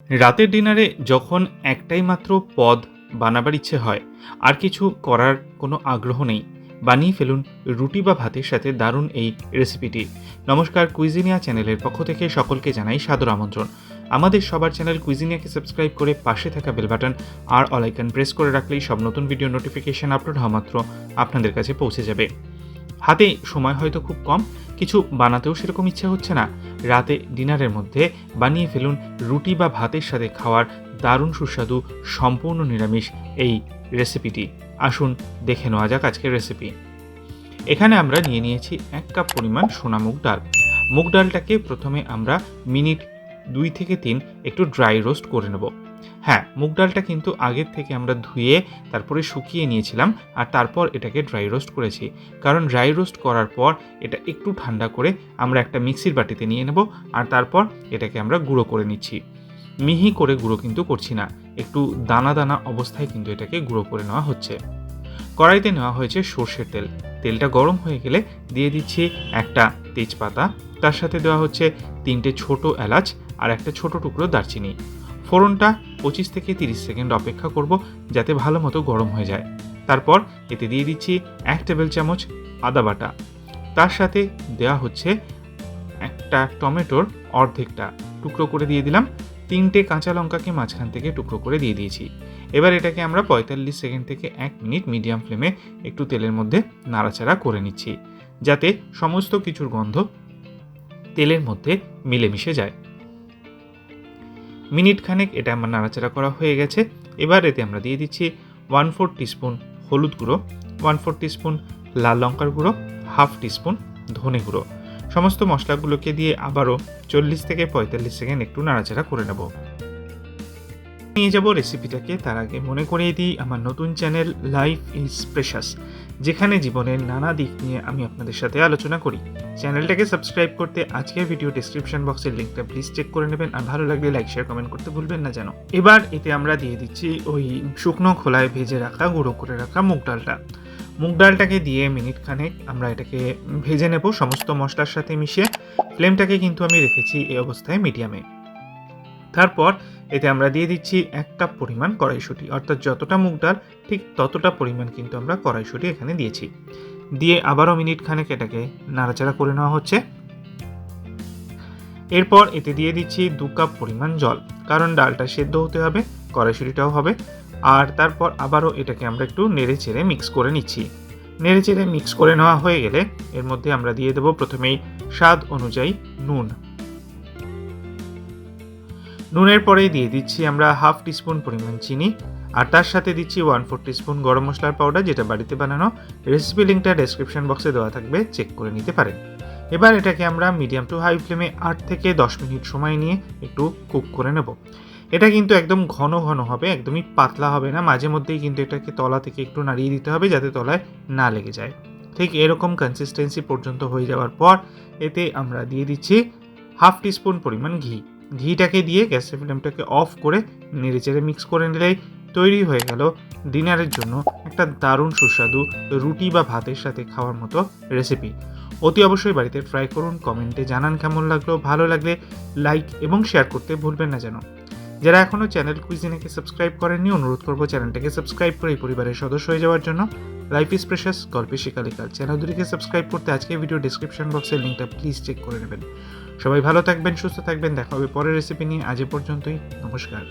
রাতের ডিনারে যখন একটাই মাত্র পদ বানাবার ইচ্ছে হয়, আর কিছু করার কোনো আগ্রহ নেই, বানিয়ে ফেলুন রুটি বা ভাতের সাথে দারুণ এই রেসিপিটি। নমস্কার, কুইজিনিয়া চ্যানেলের পক্ষ থেকে সকলকে জানাই সাদর আমন্ত্রণ। আমাদের সবার চ্যানেল কুইজিনিয়াকে সাবস্ক্রাইব করে পাশে থাকা বেল বাটন আর অল আইকন প্রেস করে রাখলেই সব নতুন ভিডিও নোটিফিকেশন আপলোড হওয়া মাত্র আপনাদের কাছে পৌঁছে যাবে। হাতে সময় হয়তো খুব কম, কিছু বানাতেও সেরকম ইচ্ছে হচ্ছে না, রাতে ডিনারের মধ্যে বানিয়ে ফেলুন রুটি বা ভাতের সাথে খাওয়ার দারুণ সুস্বাদু সম্পূর্ণ নিরামিষ এই রেসিপিটি। আসুন দেখে নেওয়া যাক আজকের রেসিপি। এখানে আমরা নিয়ে নিয়েছি 1 কাপ পরিমাণ সোনা মুগ ডাল। মুগ ডালটাকে প্রথমে আমরা মিনিট 2 থেকে 3 একটু ড্রাই রোস্ট করে নেব। হ্যাঁ, মুগ ডালটা কিন্তু আগের থেকে আমরা ধুয়ে তারপরে শুকিয়ে নিয়েছিলাম, আর তারপর এটাকে ড্রাই রোস্ট করেছি। কারণ ড্রাই রোস্ট করার পর এটা একটু ঠান্ডা করে আমরা একটা মিক্সির বাটিতে নিয়ে নেব, আর তারপর এটাকে আমরা গুঁড়ো করে নিচ্ছি। মিহি করে গুঁড়ো কিন্তু করছি না, একটু দানা দানা অবস্থায় কিন্তু এটাকে গুঁড়ো করে নেওয়া হচ্ছে। কড়াইতে নেওয়া হয়েছে সর্ষের তেল। তেলটা গরম হয়ে গেলে দিয়ে দিচ্ছি একটা তেজপাতা, তার সাথে দেওয়া হচ্ছে 3টে ছোট এলাচ আর একটা ছোট টুকরো দারচিনি। ফোড়নটা 25 থেকে 30 সেকেন্ড অপেক্ষা করব যাতে ভালো মতো গরম হয়ে যায়। তারপর এতে দিয়ে দিচ্ছি 1 টেবিল চামচ আদা বাটা, তার সাথে দেওয়া হচ্ছে একটা টমেটোর অর্ধেকটা টুকরো করে দিয়ে দিলাম। 3টে কাঁচা লঙ্কাকে মাঝখান থেকে টুকরো করে দিয়ে দিয়েছি। এবার এটাকে আমরা 45 সেকেন্ড থেকে 1 মিনিট মিডিয়াম ফ্লেমে একটু তেলের মধ্যে নাড়াচাড়া করে নিচ্ছি, যাতে সমস্ত কিছুর গন্ধ তেলের মধ্যে মিলেমিশে যায়। মিনিট খানেক এটা আমার নাড়াচাড়া করা হয়ে গেছে। এবার এতে আমরা দিয়ে দিচ্ছি 1/4 টিস্পুন হলুদ গুঁড়ো, 1/4 টিস্পুন লাল লঙ্কার গুঁড়ো, 1/2 টিস্পুন ধনে গুঁড়ো। সমস্ত মশলাগুলোকে দিয়ে আবারও 40 থেকে 45 সেকেন্ড একটু নাড়াচাড়া করে নেব। নিয়ে যাব রেসিপিটাকে, তার আগে মনে করিয়ে দিই আমার নতুন চ্যানেল লাইফ ইজ প্রেশাস, যেখানে জীবনের নানা দিক নিয়ে আমি আপনাদের সাথে আলোচনা করি। চ্যানেলটাকে সাবস্ক্রাইব করতে আজকের ভিডিও ডেসক্রিপশন বক্সের লিঙ্কটা প্লিজ চেক করে নেবেন, আর ভালো লাগলে লাইক শেয়ার কমেন্ট করতে ভুলবেন না যেন। এবার এতে আমরা দিয়ে দিচ্ছি ওই শুকনো খোলায় ভেজে রাখা গুঁড়ো করে রাখা মুগ ডালটা। মুগ ডালটাকে দিয়ে মিনিট খানেক আমরা এটাকে ভেজে নেব সমস্ত মশলার সাথে মিশিয়ে। ফ্লেমটাকে কিন্তু আমি রেখেছি এই অবস্থায় মিডিয়ামে। তারপর এতে আমরা দিয়ে দিচ্ছি 1 কাপ পরিমাণ কড়াইশুঁটি, অর্থাৎ যতটা মুগ ডাল ঠিক ততটা পরিমাণ কিন্তু আমরা কড়াইশুঁটি এখানে দিয়েছি। দিয়ে আবারও মিনিট খানেক এটাকে নাড়াচাড়া করে নেওয়া হচ্ছে। এরপর এতে দিয়ে দিচ্ছি 2 কাপ পরিমাণ জল, কারণ ডালটা সেদ্ধ হতে হবে, কড়াইশুঁটিটাও হবে। আর তারপর আবারও এটাকে আমরা একটু নেড়ে চেড়ে মিক্স করে নিচ্ছি। নেড়ে চেড়ে মিক্স করে নেওয়া হয়ে গেলে এর মধ্যে আমরা দিয়ে দেবো প্রথমেই স্বাদ অনুযায়ী নুন। নুনের পরেই দিয়ে দিচ্ছি আমরা 1/2 টিস্পুন পরিমাণ চিনি, আর তার সাথে দিচ্ছি 1/4 টিস্পুন গরম মশলার পাউডার, যেটা বাড়িতে বানানো। রেসিপি লিঙ্কটা ডেসক্রিপশন বক্সে দেওয়া থাকবে, চেক করে নিতে পারেন। এবার এটাকে আমরা মিডিয়াম টু হাই ফ্লেমে 8 থেকে 10 মিনিট সময় নিয়ে একটু কুক করে নেব। এটা কিন্তু একদম ঘন ঘন হবে, একদমই পাতলা হবে না। মাঝে মধ্যেই কিন্তু এটাকে তলা থেকে একটু নাড়িয়ে দিতে হবে যাতে তলায় না লেগে যায়। ঠিক এরকম কনসিস্টেন্সি পর্যন্ত হয়ে যাওয়ার পর এতে আমরা দিয়ে দিচ্ছি 1/2 টিস্পুন পরিমাণ ঘি। ঘিটাকে দিয়ে গ্যাসের ফ্লেমটাকে অফ করে নেড়েচেড়ে মিক্স করে নিলেই তৈরি হয়ে গেল ডিনারের জন্য একটা দারুণ সুস্বাদু রুটি বা ভাতের সাথে খাওয়ার মতো রেসিপি। অতি অবশ্যই বাড়িতে ট্রাই করুন, কমেন্টে জানান কেমন লাগলো। ভালো লাগলে লাইক এবং শেয়ার করতে ভুলবেন না যেন। যারা এখনও চ্যানেল কুইজিনেকে সাবস্ক্রাইব করেননি, অনুরোধ করবো চ্যানেলটাকে সাবস্ক্রাইব করে এই পরিবারের সদস্য হয়ে যাওয়ার জন্য। লাইফ ইজ প্রেশাস, গল্পে শিকালিকাল চ্যানেল দুটিকে সাবস্ক্রাইব করতে আজকের ভিডিও ডেসক্রিপশন বক্সের লিঙ্কটা প্লিজ চেক করে নেবেন। সবাই ভালো থাকবেন, সুস্থ থাকবেন, দেখা হবে পরের রেসিপি নিয়ে। আজ এ পর্যন্তই, নমস্কার।